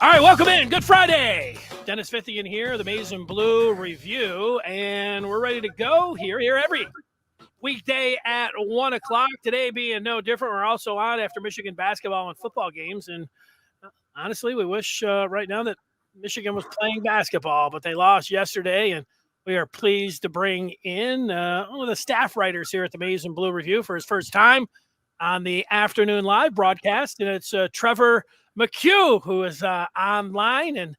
All right, welcome in. Good Friday. Dennis Fithian here, the Maize and Blue Review, and we're ready to go here every weekday at 1 o'clock. Today being no different. We're also on after Michigan basketball and football games, and honestly, we wish right now that Michigan was playing basketball, but they lost yesterday, and we are pleased to bring in one of the staff writers here at the Maize and Blue Review for his first time on the afternoon live broadcast, and it's Trevor McCue, who is online and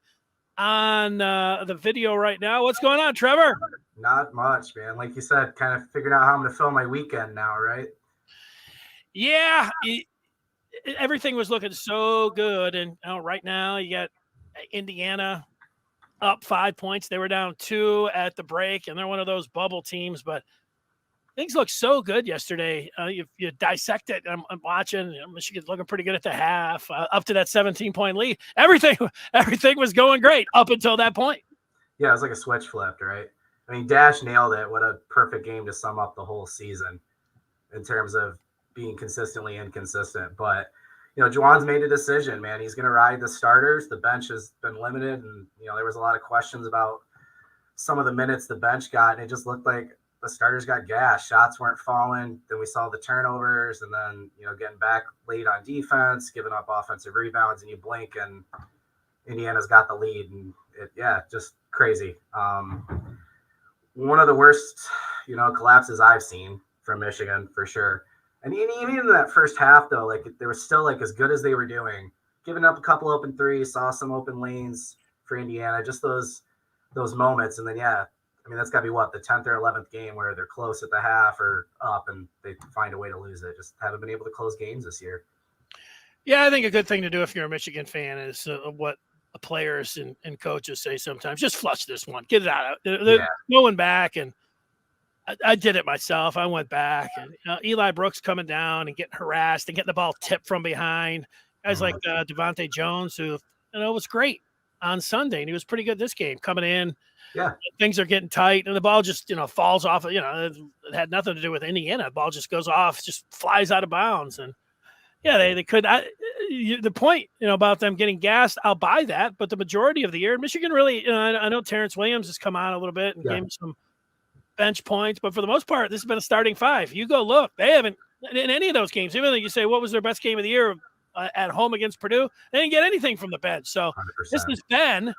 on the video right now. What's going on, Trevor? Not much, man. Like you said, kind of figuring out how I'm going to fill my weekend now, right? Yeah, everything was looking so good, and right now you got Indiana up 5 points. They were down 2 at the break, and they're one of those bubble teams, but things looked so good yesterday. You dissect it. I'm watching. Michigan's looking pretty good at the half, up to that 17-point lead. Everything was going great up until that point. Yeah, it was like a switch flipped, right? I mean, Dash nailed it. What a perfect game to sum up the whole season in terms of being consistently inconsistent. But, Juwan's made a decision, man. He's going to ride the starters. The bench has been limited, and, there was a lot of questions about some of the minutes the bench got, and it just looked like the starters got gashed. Shots weren't falling. Then we saw the turnovers, and then, getting back late on defense, giving up offensive rebounds, and you blink and Indiana's got the lead. And just crazy. One of the worst, collapses I've seen from Michigan for sure. And even in that first half, though, like they were still like as good as they were doing, giving up a couple open threes, saw some open lanes for Indiana, just those moments. And then, that's got to be the 10th or 11th game where they're close at the half or up and they find a way to lose it. Just haven't been able to close games this year. Yeah, I think a good thing to do if you're a Michigan fan is what the players and coaches say sometimes. Just flush this one. Get it out. They're going back, and I did it myself. I went back, and Eli Brooks coming down and getting harassed and getting the ball tipped from behind. Guys like Devontae Jones, who was great on Sunday, and he was pretty good this game coming in. Yeah, things are getting tight, and the ball just falls off. It had nothing to do with Indiana. The ball just goes off, just flies out of bounds, and they could. The point about them getting gassed, I'll buy that. But the majority of the year, Michigan really, I know Terrence Williams has come on a little bit and gave him some bench points, but for the most part, this has been a starting five. You go look, they haven't in any of those games. Even though you say what was their best game of the year at home against Purdue, they didn't get anything from the bench. So 100%. This has been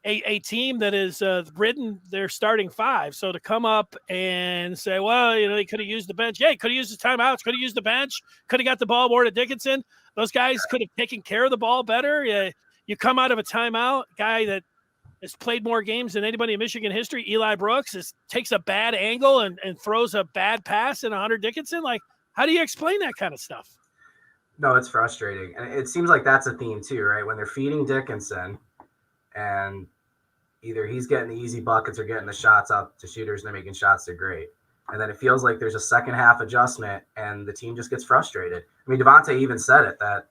a team that has ridden their starting five. So to come up and say, well, they could have used the bench. Yeah, could have used the timeouts, could have used the bench, could have got the ball more to Dickinson. Those guys could have taken care of the ball better. You come out of a timeout, guy that has played more games than anybody in Michigan history, Eli Brooks, takes a bad angle and throws a bad pass in Hunter Dickinson. Like, how do you explain that kind of stuff? No, it's frustrating. And it seems like that's a theme too, right? When they're feeding Dickinson and either he's getting the easy buckets or getting the shots up to shooters and they're making shots, they're great. And then it feels like there's a second half adjustment and the team just gets frustrated. I mean, Devontae even said it, that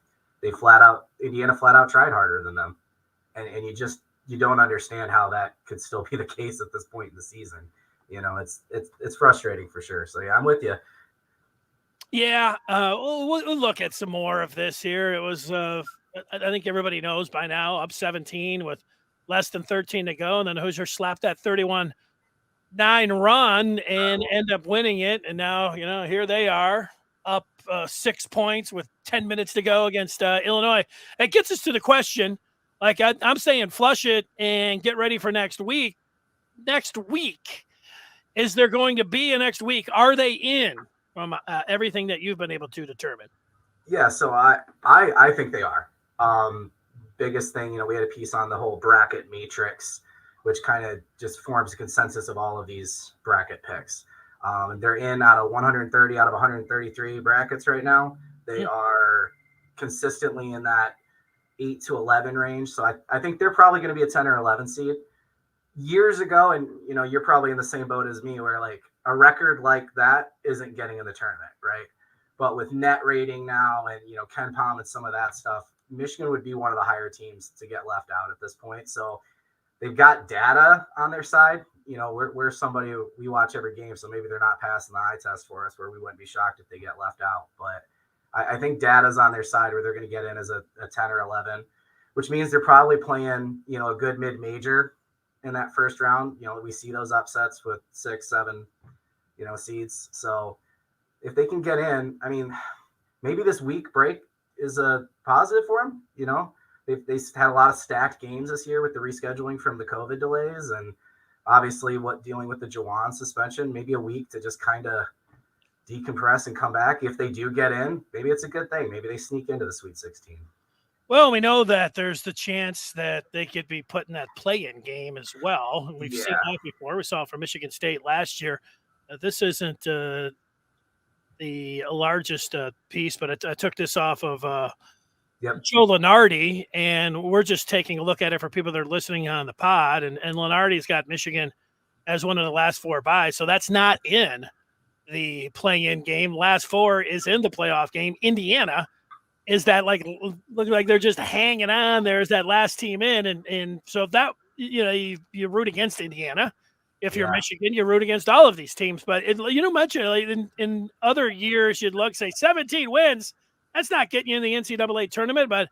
Indiana flat out tried harder than them. And you don't understand how that could still be the case at this point in the season. It's frustrating for sure. So I'm with you. Yeah. We'll look at some more of this here. It was, I think everybody knows by now, up 17 with less than 13 to go. And then Hoosier slapped that 31-9 run and end up winning it. And now, here they are up 6 points with 10 minutes to go against Illinois. It gets us to the question, like I'm saying, flush it and get ready for next week. Next week, is there going to be a next week? Are they in from everything that you've been able to determine? Yeah, so I think they are. Biggest thing, we had a piece on the whole bracket matrix, which kind of just forms a consensus of all of these bracket picks. They're in out of 130 out of 133 brackets right now. They are consistently in that 8 to 11 range. So I think they're probably going to be a 10 or 11 seed. Years ago, and you're probably in the same boat as me, where like a record like that isn't getting in the tournament, right? But with net rating now and Ken Pom and some of that stuff, Michigan would be one of the higher teams to get left out at this point. So they've got data on their side. We're somebody who we watch every game, so maybe they're not passing the eye test for us, where we wouldn't be shocked if they get left out. But I think data's on their side where they're going to get in as a 10 or 11. which means they're probably playing, a good mid-major in that first round. We see those upsets with 6, 7, seeds. So if they can get in, I mean, maybe this week break is a positive for them. They've had a lot of stacked games this year with the rescheduling from the COVID delays, and obviously dealing with the Jawan suspension, maybe a week to just kind of decompress and come back. If they do get in, maybe it's a good thing. Maybe they sneak into the Sweet 16. Well, we know that there's the chance that they could be put in that play-in game as well. We've seen that before. We saw it from Michigan State last year. This isn't the largest piece, but I took this off of Joe Lenardi, and we're just taking a look at it for people that are listening on the pod. And Lenardi's got Michigan as one of the last 4 byes, so that's not in the play-in game. Last 4 is in the playoff game. Indiana is that look like they're just hanging on. There's that last team in, and so that you root against Indiana. If you're Michigan, you root against all of these teams. But much in other years, you'd look, say 17 wins. That's not getting you in the NCAA tournament. But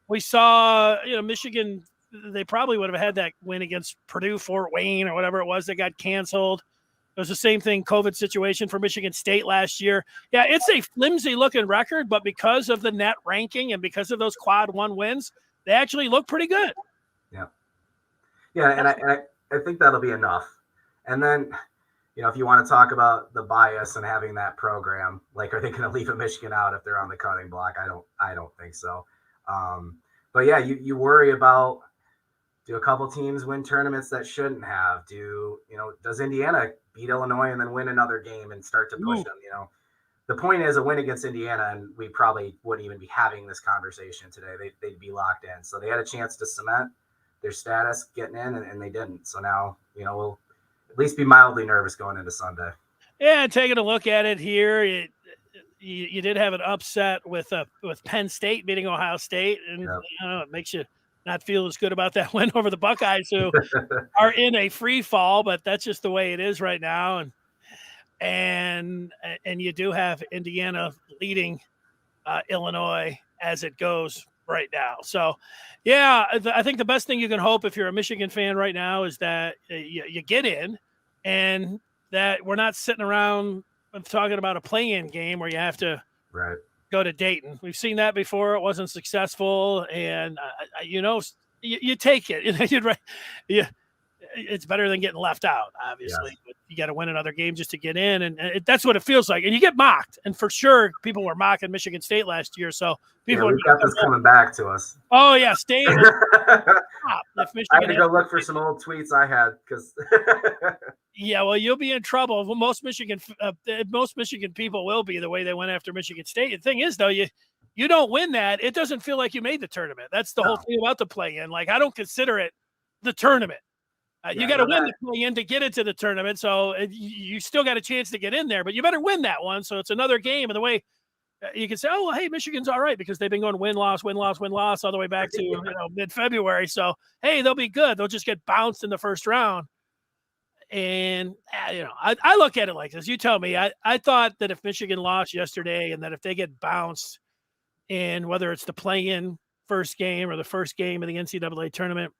we saw Michigan. They probably would have had that win against Purdue, Fort Wayne, or whatever it was that got canceled. It was the same thing, COVID situation for Michigan State last year. Yeah, it's a flimsy-looking record, but because of the net ranking and because of those quad 1 wins, they actually look pretty good. Yeah, and I think that'll be enough. And then, if you want to talk about the bias and having that program, are they going to leave a Michigan out if they're on the cutting block? I don't think so. But yeah, you worry about, do a couple teams win tournaments that shouldn't have? Does Indiana beat Illinois and then win another game and start to push them? The point is a win against Indiana, and we probably wouldn't even be having this conversation today. They'd be locked in. So they had a chance to cement their status getting in, and they didn't. So now, we'll at least be mildly nervous going into Sunday. Yeah, taking a look at it here, you did have an upset with Penn State beating Ohio State, and it makes you not feel as good about that win over the Buckeyes, who are in a free fall, but that's just the way it is right now. And you do have Indiana leading Illinois as it goes right now. So, yeah, I think the best thing you can hope if you're a Michigan fan right now is that you get in, and that we're not sitting around talking about a play-in game where you have to go to Dayton. We've seen that before. It wasn't successful, and you take it. It's better than getting left out, obviously. Yes. But you got to win another game just to get in, and that's what it feels like. And you get mocked, and for sure, people were mocking Michigan State last year. So people we've got this coming back to us. Oh yeah, State. I had to go look for some old tweets I had because. Yeah, well, you'll be in trouble. Well, most Michigan people will be the way they went after Michigan State. The thing is, though, you don't win that, it doesn't feel like you made the tournament. That's the whole thing about the play-in. I don't consider it the tournament. You got to win the play-in to get into the tournament, so you still got a chance to get in there, but you better win that one. So it's another game, and the way you can say, oh, well, hey, Michigan's all right because they've been going win-loss all the way back to mid-February. So, hey, they'll be good. They'll just get bounced in the first round. And, I look at it like this. You tell me. I thought that if Michigan lost yesterday and that if they get bounced in whether it's the play-in first game or the first game of the NCAA tournament,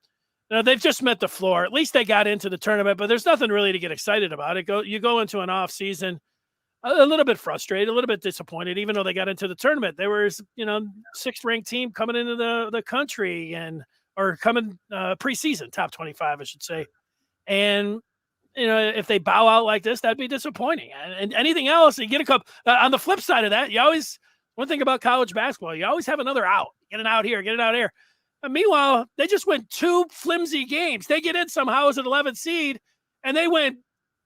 they've just met the floor. At least they got into the tournament, but there's nothing really to get excited about. You go into an off season a little bit frustrated, a little bit disappointed, even though they got into the tournament. They were, 6th ranked team coming into the country or coming preseason, top 25, I should say. And, if they bow out like this, that'd be disappointing. And anything else, you get a cup. On the flip side of that, one thing about college basketball, you always have another out. Get it out here, get it out here. And meanwhile, they just went 2 flimsy games. They get in somehow as an 11th seed, and they went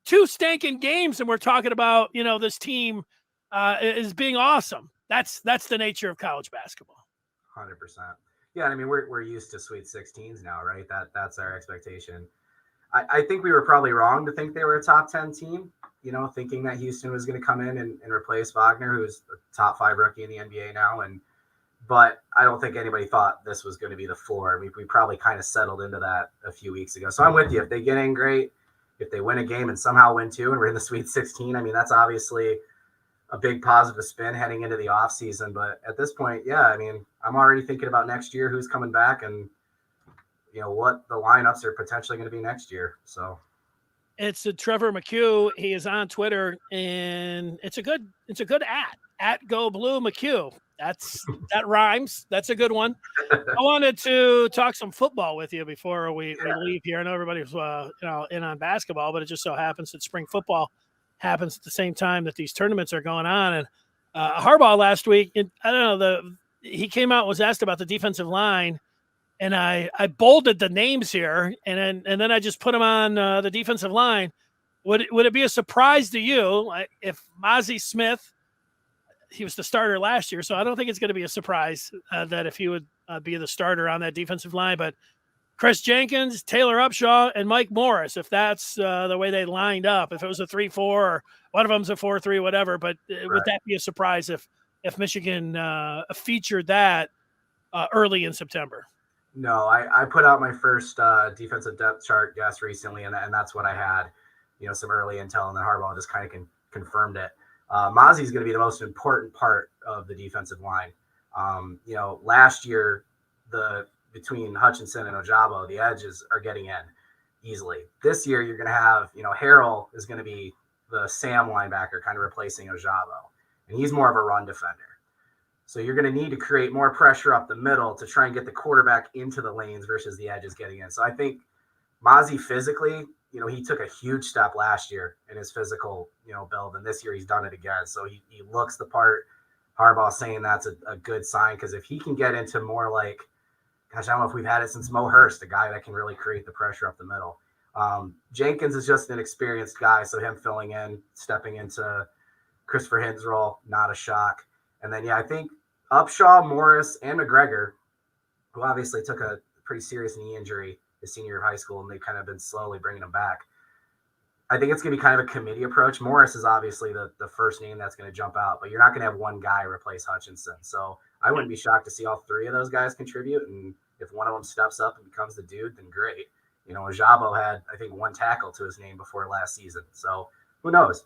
2 stinking games, and we're talking about, this team is being awesome. That's the nature of college basketball. 100%. Yeah, I mean, we're used to Sweet 16s now, right? That's our expectation. I think we were probably wrong to think they were a top 10 team, thinking that Houston was going to come in and replace Wagner, who's a top 5 rookie in the NBA now. But I don't think anybody thought this was going to be the floor. We probably kind of settled into that a few weeks ago. So I'm with you. If they get in, great. If they win a game and somehow win 2 and we're in the Sweet 16, I mean, that's obviously a big positive spin heading into the offseason. But at this point, yeah, I mean, I'm already thinking about next year, who's coming back, and what the lineups are potentially going to be next year. So it's a Trevor McCue. He is on Twitter, and it's a good at Go Blue McCue. That rhymes. That's a good one. I wanted to talk some football with you before we leave here. I know everybody's in on basketball, but it just so happens that spring football happens at the same time that these tournaments are going on. And Harbaugh last week, I don't know, he came out and was asked about the defensive line, and I bolded the names here, and then I just put them on the defensive line. Would it be a surprise to you if Mozzie Smith? He was the starter last year, so I don't think it's going to be a surprise that if he would be the starter on that defensive line. But Chris Jenkins, Taylor Upshaw, and Mike Morris, if that's the way they lined up, if it was a 3-4 or one of them's a 4-3, whatever. But would that be a surprise if Michigan featured that early in September? No, I put out my first defensive depth chart guess recently, and that's what I had. Some early intel, and then Harbaugh just kind of confirmed it. Mozzie is going to be the most important part of the defensive line. Last year, between Hutchinson and Ojabo, the edges are getting in easily. This year, you're going to have, Harrell is going to be the Sam linebacker, kind of replacing Ojabo, and he's more of a run defender. So you're going to need to create more pressure up the middle to try and get the quarterback into the lanes versus the edges getting in. So I think Mozzie physically, he took a huge step last year in his physical, build, and this year he's done it again. So he looks the part. Harbaugh saying that's a good sign, because if he can get into more like, gosh, I don't know if we've had it since Mo Hurst, a guy that can really create the pressure up the middle. Jenkins is just an experienced guy, so him filling in, stepping into Christopher Hidd's role, not a shock. And then, I think Upshaw, Morris, and McGregor, who obviously took a pretty serious knee injury his senior year of high school, and they've kind of been slowly bringing him back. I think it's going to be kind of a committee approach. Morris is obviously the first name that's going to jump out, but you're not going to have one guy replace Hutchinson. So I wouldn't be shocked to see all three of those guys contribute. And if one of them steps up and becomes the dude, then great. Ojabo had, I think, 1 tackle to his name before last season. So who knows,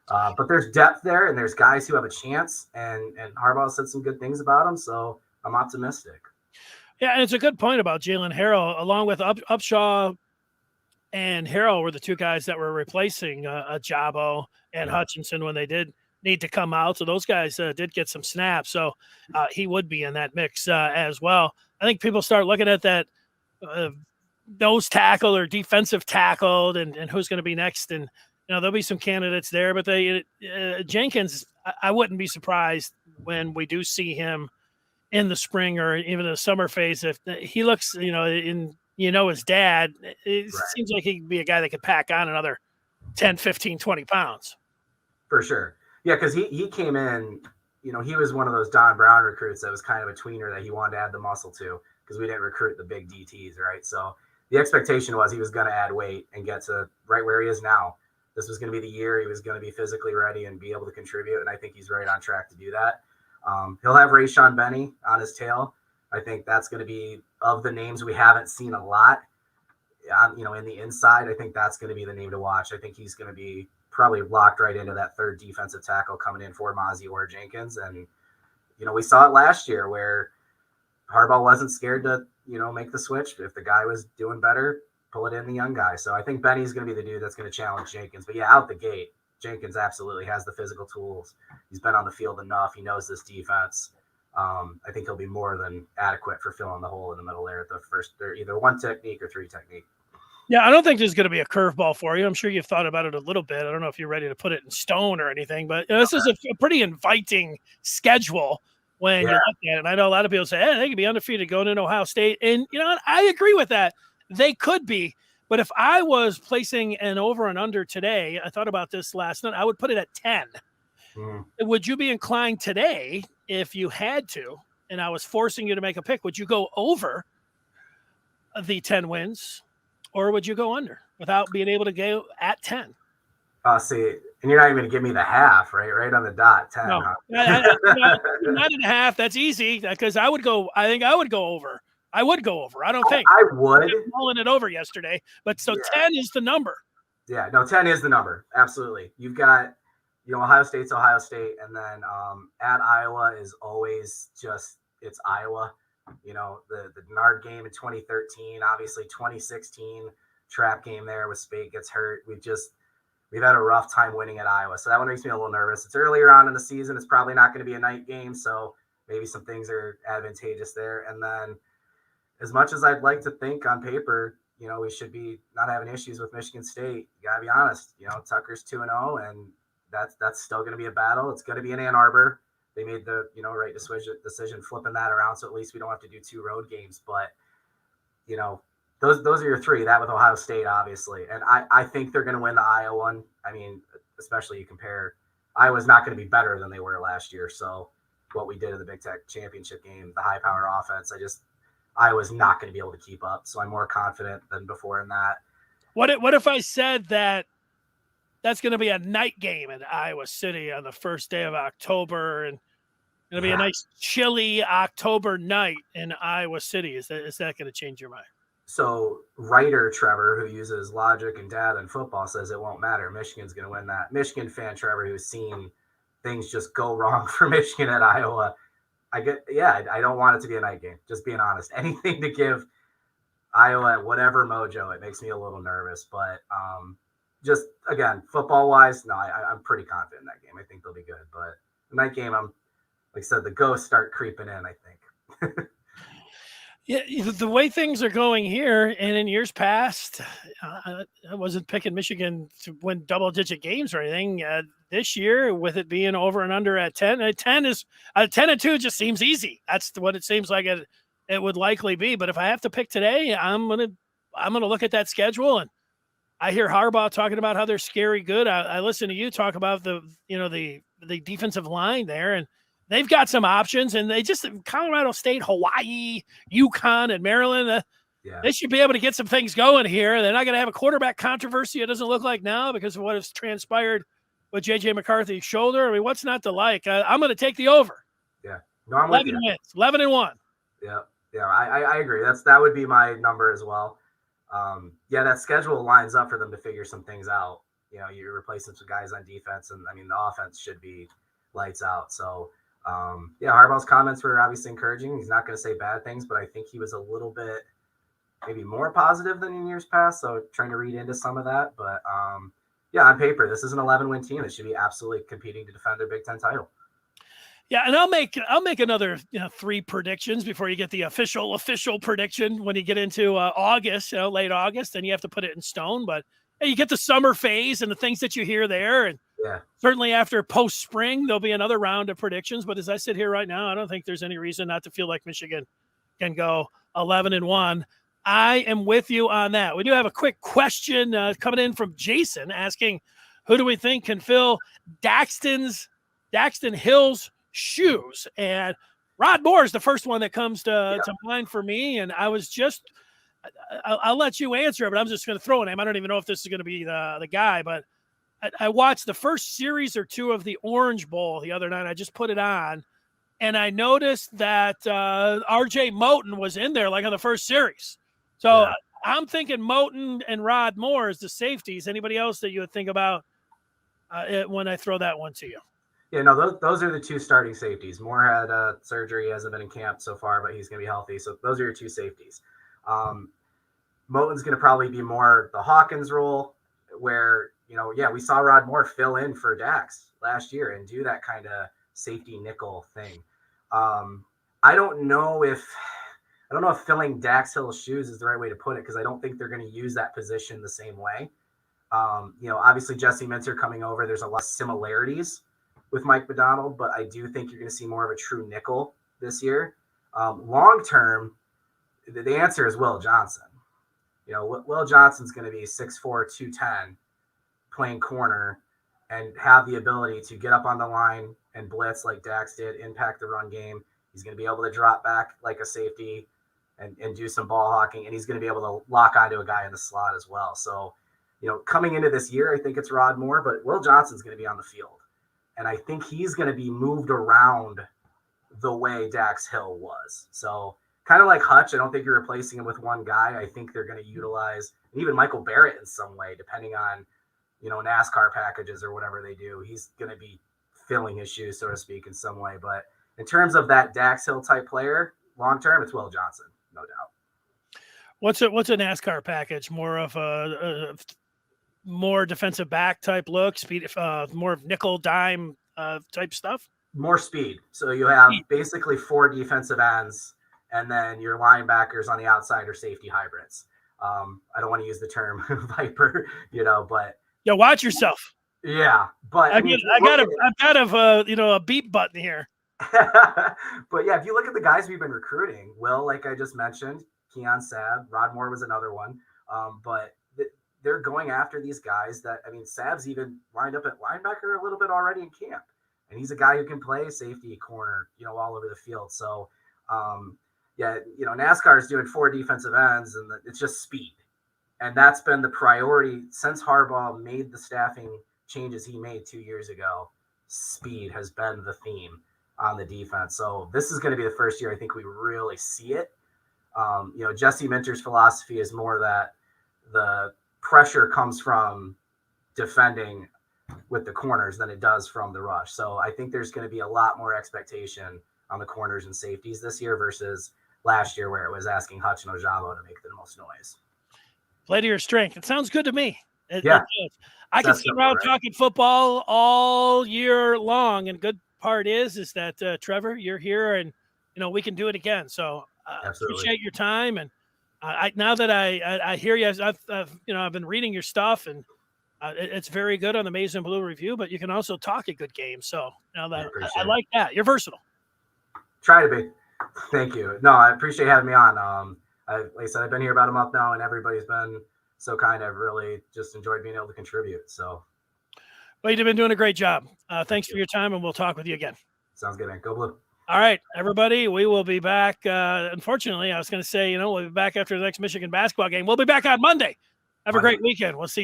but there's depth there, and there's guys who have a chance, and Harbaugh said some good things about them. So I'm optimistic. Yeah, and it's a good point about Jalen Harrell, along with Upshaw and Harrell were the two guys that were replacing Ojabo and Hutchinson when they did need to come out. So those guys did get some snaps. So he would be in that mix as well. I think people start looking at that nose tackle or defensive tackle and who's going to be next. And, there'll be some candidates there, but Jenkins, I wouldn't be surprised when we do see him in the spring or even the summer phase. If he looks, his dad, it seems like he could be a guy that could pack on another 10, 15, 20 pounds. For sure. Yeah, because he came in, he was one of those Don Brown recruits that was kind of a tweener that he wanted to add the muscle to, because we didn't recruit the big DTs, right? So the expectation was he was going to add weight and get to right where he is now. This was going to be the year he was going to be physically ready and be able to contribute, and I think he's right on track to do that. He'll have Rayshon Benny on his tail. I think that's going to be, of the names we haven't seen a lot, in the inside, I think that's going to be the name to watch. I think he's going to be probably locked right into that third defensive tackle coming in for Mozzie or Jenkins. And, we saw it last year where Harbaugh wasn't scared to, make the switch. If the guy was doing better, pull it in the young guy. So I think Benny's going to be the dude that's going to challenge Jenkins. But out the gate, Jenkins absolutely has the physical tools. He's been on the field enough. He knows this defense. I think he'll be more than adequate for filling the hole in the middle there at the first. They're either 1 technique or 3 technique. Yeah, I don't think there's going to be a curveball for you. I'm sure you've thought about it a little bit. I don't know if you're ready to put it in stone or anything, but this is a pretty inviting schedule when you look at it. And I know a lot of people say, hey, they could be undefeated going into Ohio State. And, I agree with that. They could be. But if I was placing an over and under today, I thought about this last night, I would put it at 10. Would you be inclined today, if you had to, and I was forcing you to make a pick, would you go over the 10 wins, or would you go under without being able to go at 10? See, and you're not even going to give me the half, right? Right on the dot, 10. No, huh? 9.5. That's easy, because I think I would go over. I would go over. I don't think. I would. I'm mulling it over yesterday, but 10 is the number. Yeah, no, 10 is the number. Absolutely. You've got, Ohio State's Ohio State, and then at Iowa is always just it's Iowa. You know, the Nard game in 2013, obviously 2016 trap game there with Spade gets hurt. We've had a rough time winning at Iowa. So that one makes me a little nervous. It's earlier on in the season. It's probably not going to be a night game. So maybe some things are advantageous there. And then as much as I'd like to think on paper, you know, we should be not having issues with Michigan State. You got to be honest. You know, Tucker's 2-0, and that's still going to be a battle. It's going to be in Ann Arbor. They made the, you know, right decision flipping that around. So at least we don't have to do 2 road games. But, you know, those are your 3, that with Ohio State, obviously. And I think they're going to win the Iowa one. I mean, especially you compare, Iowa's not going to be better than they were last year. So what we did in the Big Tech championship game, the high power offense, Iowa's not going to be able to keep up. So I'm more confident than before in that. What if I said that that's going to be a night game in Iowa City on the first day of October, and it'll be a nice chilly October night in Iowa City? Is that going to change your mind? So writer Trevor, who uses logic and data in football, says it won't matter. Michigan's going to win that. Michigan fan Trevor, who's seen things just go wrong for Michigan at Iowa, I don't want it to be a night game. Just being honest. Anything to give Iowa whatever mojo, it makes me a little nervous. But just, again, football-wise, no, I'm pretty confident in that game. I think they'll be good. But the night game, like I said, the ghosts start creeping in, I think. Yeah, the way things are going here, and in years past, I wasn't picking Michigan to win double-digit games or anything. This year, with it being over and under at 10, 10-2 just seems easy. That's what it seems like it would likely be. But if I have to pick today, I'm gonna look at that schedule, and I hear Harbaugh talking about how they're scary good. I listen to you talk about the defensive line there, and they've got some options, and Colorado State, Hawaii, UConn, and Maryland. They should be able to get some things going here. They're not going to have a quarterback controversy. It doesn't look like now because of what has transpired with J.J. McCarthy's shoulder. I mean, what's not to like? I'm going to take the over. Yeah, no, I'm 11 with you. wins, 11-1. Yeah, I agree. That would be my number as well. That schedule lines up for them to figure some things out. You know, you're replacing some guys on defense, and I mean the offense should be lights out. So. Harbaugh's comments were obviously encouraging. He's not going to say bad things, but I think he was a little bit maybe more positive than in years past. So trying to read into some of that. But on paper, this is an 11-win team that should be absolutely competing to defend their Big Ten title. Yeah, and I'll make another 3 predictions before you get the official prediction when you get into August, late August, and you have to put it in stone. But you get the summer phase and the things that you hear there, and certainly after post-spring, there'll be another round of predictions. But as I sit here right now, I don't think there's any reason not to feel like Michigan can go 11-1. I am with you on that. We do have a quick question coming in from Jason asking, who do we think can fill Daxton Hill's shoes? And Rod Moore is the first one that comes to mind for me. And I was I'll let you answer, but I'm just going to throw a name. I don't even know if this is going to be the guy, but I watched the first series or 2 of the Orange Bowl the other night. I just put it on, and I noticed that R.J. Moten was in there like on the first series. So I'm thinking Moten and Rod Moore as the safeties. Anybody else that you would think about when I throw that one to you? Yeah, no, those are the 2 starting safeties. Moore had surgery. He hasn't been in camp so far, but he's going to be healthy. So those are your 2 safeties. Moten's going to probably be more the Hawkins role where, we saw Rod Moore fill in for Dax last year and do that kind of safety nickel thing. I don't know if filling Dax Hill's shoes is the right way to put it, because I don't think they're going to use that position the same way. Obviously Jesse Minter coming over, there's a lot of similarities with Mike McDonald, but I do think you're going to see more of a true nickel this year. Long term, the answer is Will Johnson. Will Johnson's going to be 6'4", 210, playing corner, and have the ability to get up on the line and blitz like Dax did, impact the run game. He's going to be able to drop back like a safety and do some ball hawking, and he's going to be able to lock onto a guy in the slot as well. So, coming into this year, I think it's Rod Moore, but Will Johnson's going to be on the field. And I think he's going to be moved around the way Dax Hill was. So kind of like Hutch, I don't think you're replacing him with one guy. I think they're going to utilize even Michael Barrett in some way, depending on, NASCAR packages or whatever they do. He's going to be filling his shoes, so to speak, in some way. But in terms of that Dax Hill type player, long term, it's Will Johnson, no doubt. What's a NASCAR package? More of a more defensive back type look, speed, more of nickel dime type stuff. More speed. So you have basically 4 defensive ends, and then your linebackers on the outside are safety hybrids. I don't want to use the term Viper, but yeah, watch yourself. Yeah, but I've got a beep button here. But yeah, if you look at the guys we've been recruiting, Will, like I just mentioned, Keon Sabb, Rod Moore was another one. But they're going after these guys that, Sabb's even lined up at linebacker a little bit already in camp. And he's a guy who can play safety, corner, all over the field. So, NASCAR is doing 4 defensive ends, and it's just speed. And that's been the priority since Harbaugh made the staffing changes he made 2 years ago. Speed has been the theme on the defense. So this is going to be the first year I think we really see it. Jesse Minter's philosophy is more that the pressure comes from defending with the corners than it does from the rush. So I think there's going to be a lot more expectation on the corners and safeties this year versus last year where it was asking Hutch and Ojabo to make the most noise. Play to your strength. It sounds good to me. I can sit around talking football all year long, and good part is that Trevor, you're here, and we can do it again. So appreciate your time, and now that I hear you, I've been reading your stuff, and it's very good on the Maize and Blue Review. But you can also talk a good game. So I like that. You're versatile. Try to be. Thank you. No, I appreciate having me on. Like I said, I've been here about a month now, and everybody's been so kind. I've really just enjoyed being able to contribute. So, well, you've been doing a great job. Thanks for your time, and we'll talk with you again. Sounds good, man. Go Blue. All right, everybody. We will be back. Unfortunately, I was going to say, we'll be back after the next Michigan basketball game. We'll be back on Monday. Have a great weekend. We'll see you.